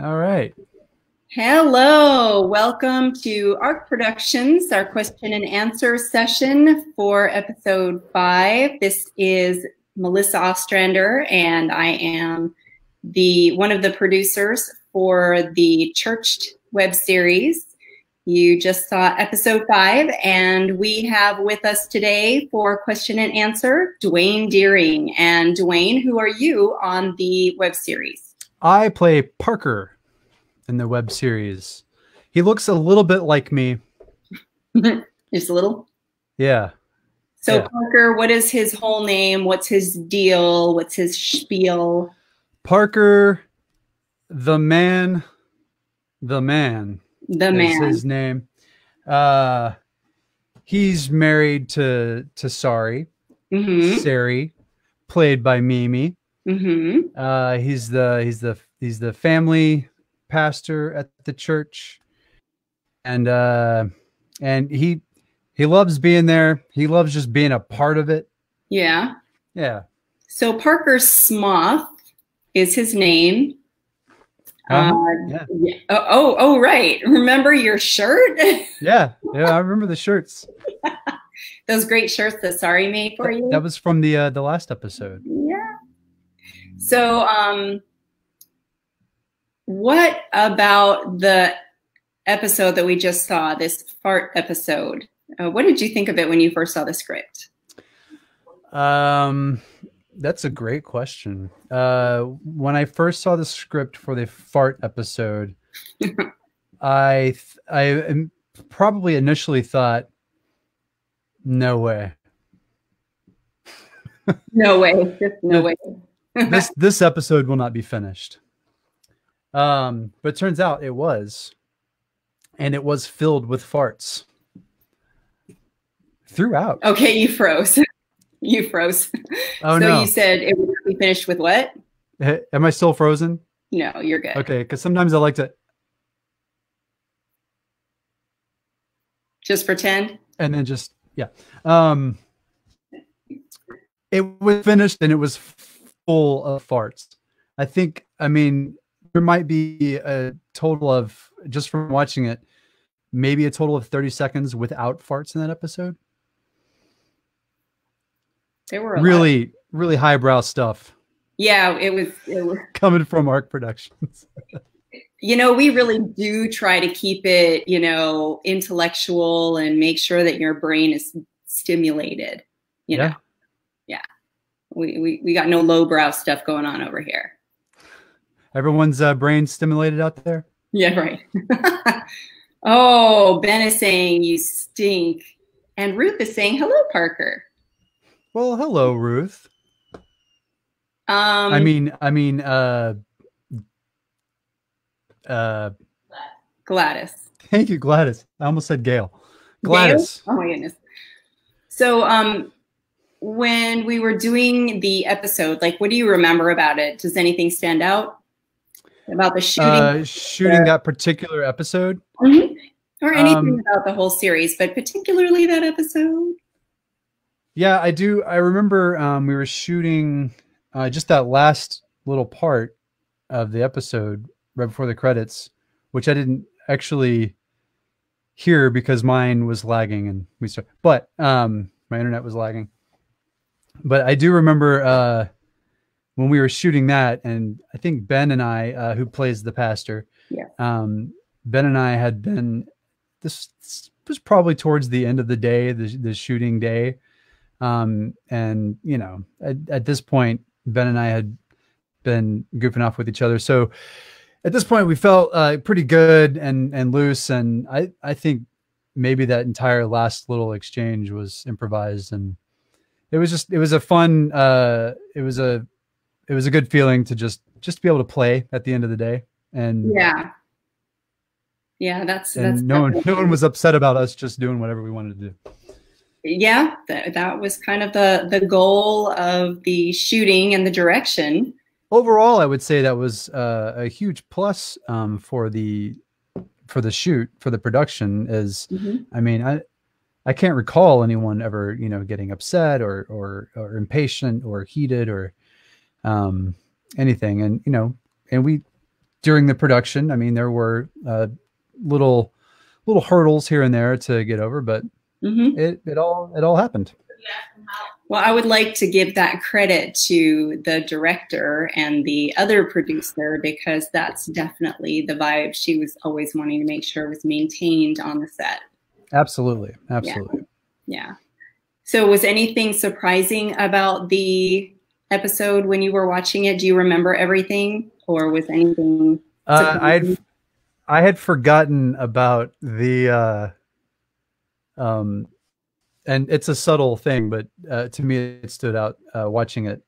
All right. Hello, welcome to ARC Productions, our question and answer session for episode 5. This is Melissa Ostrander, and I am one of the producers for the Churched web series. You just saw episode 5, and we have with us today for question and answer, Duane Deering. And Duane, who are you on the web series? I play Parker in the web series. He looks a little bit like me. Just a little? Yeah. So Yeah. Parker, what is his whole name? What's his deal? What's his spiel? Parker, the man is his name. He's married to Sari, Sari, played by Mimi. He's the family pastor at the church, and he loves being there. He loves just being a part of it. Yeah. Yeah. So Parker Smoth is his name. Yeah. Oh, right. Remember your shirt? Yeah, I remember the shirts. Those great shirts that Sari made for you. That was from the last episode. Yeah. So, what about the episode that we just saw, this fart episode? What did you think of it when you first saw the script? That's a great question. When I first saw the script for the fart episode, I probably initially thought, no way. No way. Just no way. this episode will not be finished. But it turns out it was. And it was filled with farts throughout. Okay, you froze. You froze. Oh, so no. You said it would be finished with what? Am I still frozen? No, you're good. Okay, because sometimes I like to just pretend. And then just, yeah. It was finished and it was full of farts. I mean, there might be a total of, just from watching it, maybe a total of 30 seconds without farts in that episode. There were really highbrow stuff. Yeah, it was coming from ARC Productions. We really do try to keep it, intellectual and make sure that your brain is stimulated. Yeah. We got no lowbrow stuff going on over here. Everyone's brain stimulated out there. Yeah, right. Oh, Ben is saying you stink, and Ruth is saying hello, Parker. Well, hello, Ruth. Gladys. Thank you, Gladys. I almost said Gail. Gladys. Gail? Oh my goodness. So, when we were doing the episode, what do you remember about it? Does anything stand out about the shooting? Shooting that particular episode? Or anything about the whole series, but particularly that episode? Yeah, I do. I remember we were shooting just that last little part of the episode right before the credits, which I didn't actually hear because mine was lagging and but my internet was lagging. But I do remember when we were shooting that, and I think Ben and I, who plays the pastor, Ben and I had been, this was probably towards the end of the day, the shooting day. And at this point, Ben and I had been goofing off with each other. So at this point we felt pretty good and loose. And I think maybe that entire last little exchange was improvised, and it was a fun, it was a good feeling to just be able to play at the end of the day. And that's no one was upset about us just doing whatever we wanted to do. Yeah, that was kind of the goal of the shooting and the direction. Overall, I would say that was a huge plus for the shoot, for the production. Is I mean, I can't recall anyone ever getting upset or impatient or heated or anything. And and we during the production. I mean, there were little hurdles here and there to get over, but it all happened. Well, I would like to give that credit to the director and the other producer, because that's definitely the vibe she was always wanting to make sure was maintained on the set. Absolutely. Yeah. So was anything surprising about the episode when you were watching it? Do you remember everything, or was anything I had forgotten about the and it's a subtle thing, but to me it stood out watching it.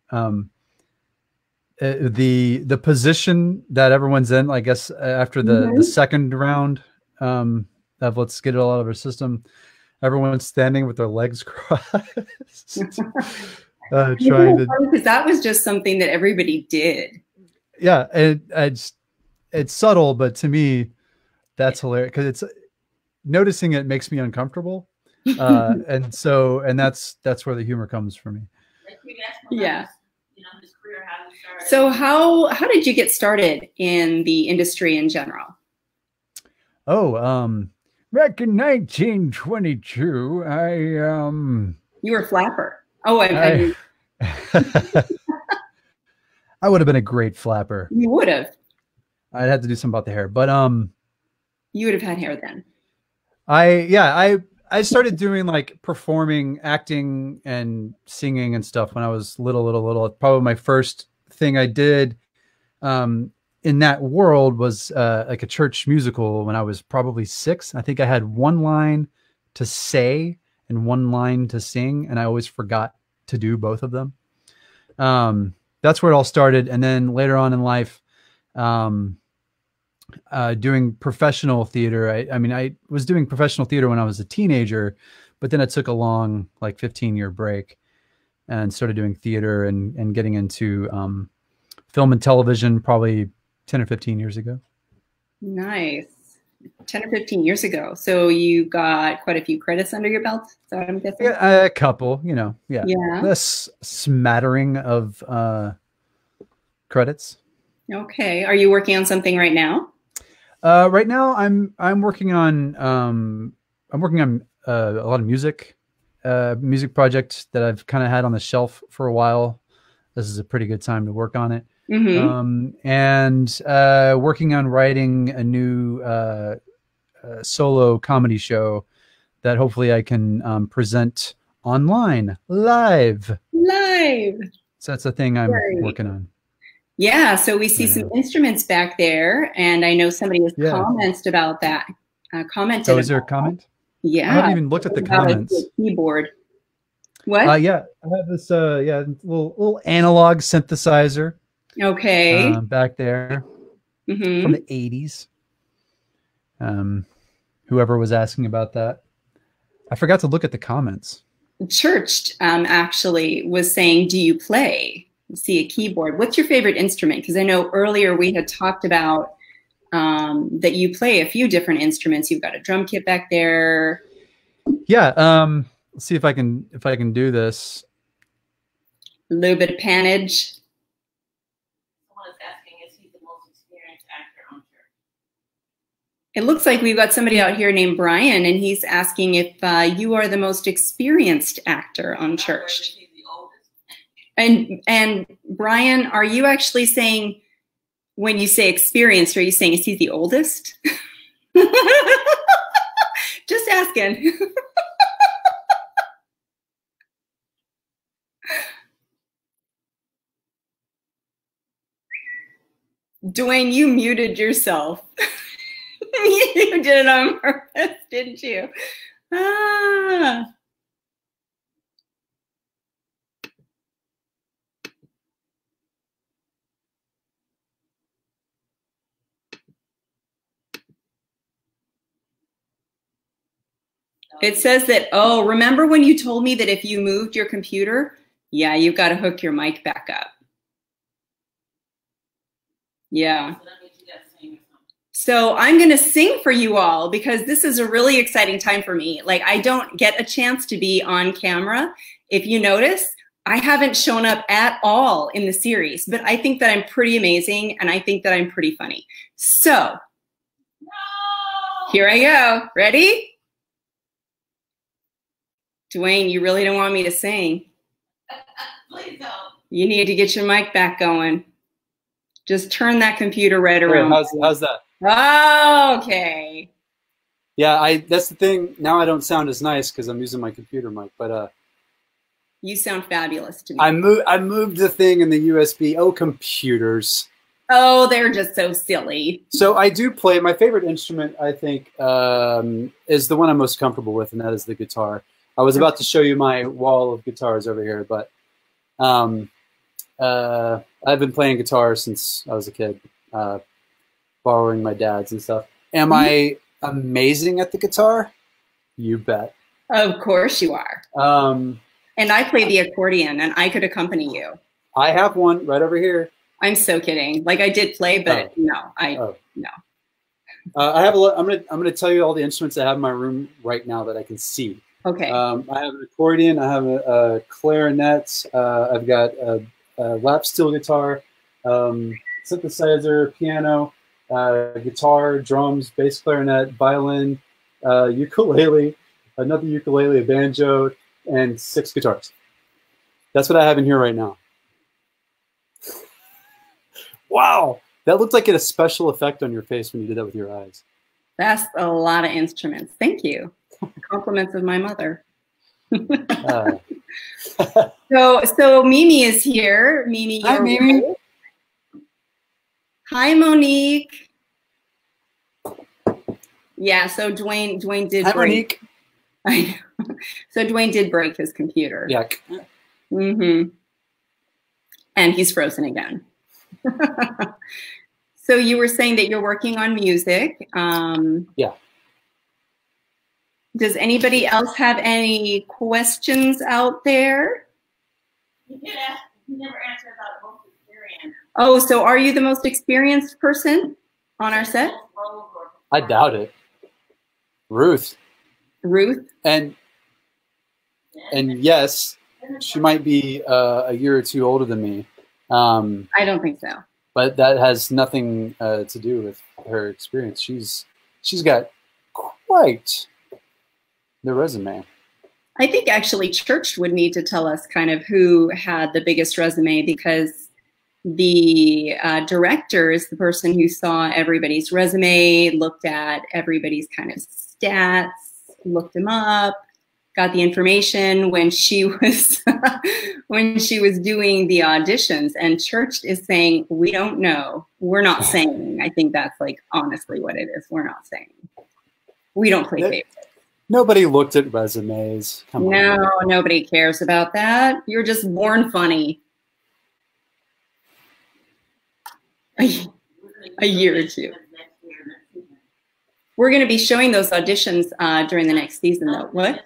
The position that everyone's in, I guess, after the second round of let's get it all out of our system, everyone's standing with their legs crossed, trying to. Because that was just something that everybody did. Yeah, it's subtle, but to me, that's hilarious because it's noticing it makes me uncomfortable. And that's where the humor comes for me. Yeah. So how did you get started in the industry in general? Back in 1922, you were a flapper. Oh, I would have been a great flapper. You would have. I'd have to do something about the hair, but you would have had hair then. I started doing like performing, acting, and singing and stuff when I was little. Probably my first thing I did in that world was like a church musical when I was probably 6. I think I had one line to say and one line to sing, and I always forgot to do both of them. That's where it all started. And then later on in life, doing professional theater. I was doing professional theater when I was a teenager, but then I took a long, like 15-year break and started doing theater and getting into film and television probably 10 or 15 years ago. Nice. 10 or 15 years ago. So you got quite a few credits under your belt. Is that what I'm guessing? Yeah, a couple, yeah. This smattering of credits. Okay. Are you working on something right now? Right now, I'm working on a lot of music projects that I've kind of had on the shelf for a while. This is a pretty good time to work on it. And working on writing a new solo comedy show that hopefully I can present online live. So that's a thing I'm working on. Yeah, so we see some instruments back there, and I know somebody has commented about that. Oh, is there a comment? Yeah. I haven't even looked at the comments. Keyboard. What? Yeah, I have this little analog synthesizer. Okay. Back there from the 80s. Whoever was asking about that. I forgot to look at the comments. Church actually was saying, do you play? See a keyboard. What's your favorite instrument? Because I know earlier we had talked about that you play a few different instruments. You've got a drum kit back there. Yeah. Let's see if I can do this. A little bit of panage. Someone is asking, is he the most experienced actor on church? It looks like we've got somebody out here named Brian, and he's asking if you are the most experienced actor on church. And Brian, are you actually saying, when you say experienced, are you saying is he the oldest? Just asking. Duane, you muted yourself. You did it on purpose, didn't you? Ah. It says that, oh, remember when you told me that if you moved your computer, yeah, you've got to hook your mic back up. Yeah. So I'm going to sing for you all because this is a really exciting time for me. Like, I don't get a chance to be on camera. If you notice, I haven't shown up at all in the series, but I think that I'm pretty amazing and I think that I'm pretty funny. So here I go. Ready? Duane, you really don't want me to sing. Please don't. You need to get your mic back going. Just turn that computer right around. How's that? Okay. Yeah, that's the thing. Now I don't sound as nice because I'm using my computer mic, but you sound fabulous to me. I moved the thing in the USB. Oh, computers. Oh, they're just so silly. So I do play. My favorite instrument, I think, is the one I'm most comfortable with, and that is the guitar. I was about to show you my wall of guitars over here, but I've been playing guitar since I was a kid, borrowing my dad's and stuff. Am I amazing at the guitar? You bet. Of course you are. And I play the accordion, and I could accompany you. I have one right over here. I'm so kidding. Like I did play, but no. No. I have I'm gonna tell you all the instruments I have in my room right now that I can see. Okay. I have an accordion. I have a clarinet. I've got a lap steel guitar, synthesizer, piano, guitar, drums, bass clarinet, violin, ukulele, another ukulele, a banjo, and 6 guitars. That's what I have in here right now. Wow, that looked like a special effect on your face when you did that with your eyes. That's a lot of instruments. Thank you. Compliments of my mother. So Mimi is here. Mimi, hi, Mimi. Wife. Hi, Monique. Yeah, so Duane did hi, break. Monique. I know. So Duane did break his computer. Yeah. Mm-hmm. And he's frozen again. So you were saying that you're working on music. Yeah. Does anybody else have any questions out there? You did ask, you never answered about the most experience. Oh, so are you the most experienced person on our set? I doubt it. Ruth. Ruth? And yes, she might be a year or two older than me. I don't think so. But that has nothing to do with her experience. She's got quite the resume. I think actually Church would need to tell us kind of who had the biggest resume, because the director is the person who saw everybody's resume, looked at everybody's kind of stats, looked them up, got the information when she was when she was doing the auditions. And Church is saying, we don't know. We're not saying. I think that's like honestly what it is. We're not saying. We don't play favorites. Nobody looked at resumes. Come on. No, nobody cares about that. You're just born funny. A year or two. We're going to be showing those auditions during the next season, though. What?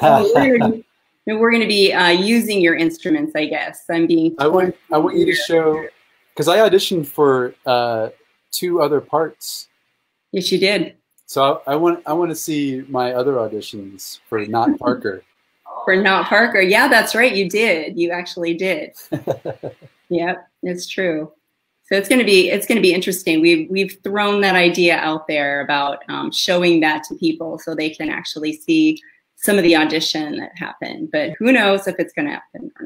We're going to be using your instruments, I guess. I want you to show, because I auditioned for 2 other parts. Yes, you did. So I want to see my other auditions for Not Parker. For Not Parker, yeah, that's right. You did. You actually did. Yep, it's true. So it's going to be interesting. We've thrown that idea out there about showing that to people so they can actually see some of the audition that happened. But who knows if it's going to happen or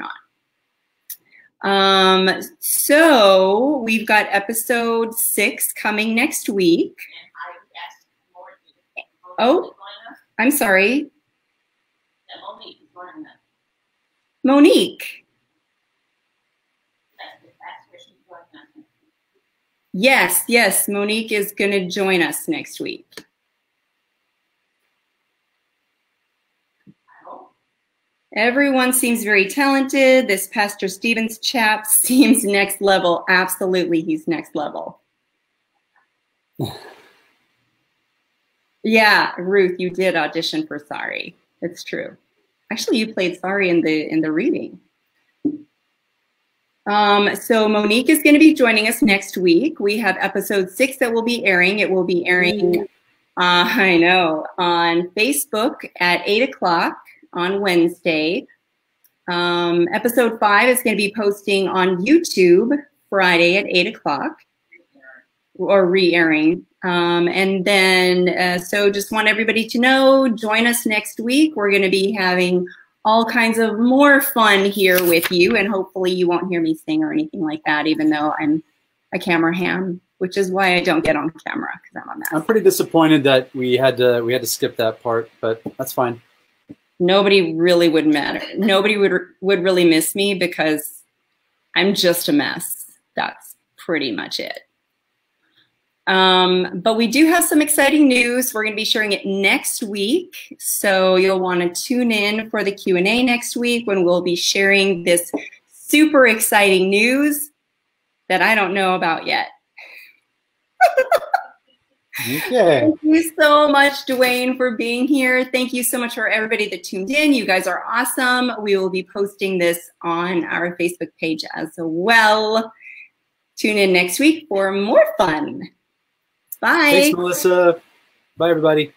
not. So we've got episode 6 coming next week. Oh, I'm sorry. Monique. Yes, Monique is going to join us next week. Everyone seems very talented. This Pastor Stevens chap seems next level. Absolutely, he's next level. Yeah, Ruth, you did audition for Sorry. It's true. Actually, you played Sorry in the reading. So Monique is going to be joining us next week. We have episode 6 that will be airing. It will be airing, I know, on Facebook at 8 o'clock on Wednesday. Episode 5 is going to be posting on YouTube Friday at 8 o'clock, or re-airing. And then, so just want everybody to know, join us next week. We're going to be having all kinds of more fun here with you, and hopefully you won't hear me sing or anything like that, even though I'm a camera ham, which is why I don't get on camera, because I'm a mess. I'm pretty disappointed that we had to skip that part, but that's fine. Nobody really would matter. Nobody would really miss me because I'm just a mess. That's pretty much it. But we do have some exciting news. We're going to be sharing it next week. So you'll want to tune in for the Q&A next week when we'll be sharing this super exciting news that I don't know about yet. Okay. Thank you so much, Duane, for being here. Thank you so much for everybody that tuned in. You guys are awesome. We will be posting this on our Facebook page as well. Tune in next week for more fun. Bye. Thanks, Melissa. Bye, everybody.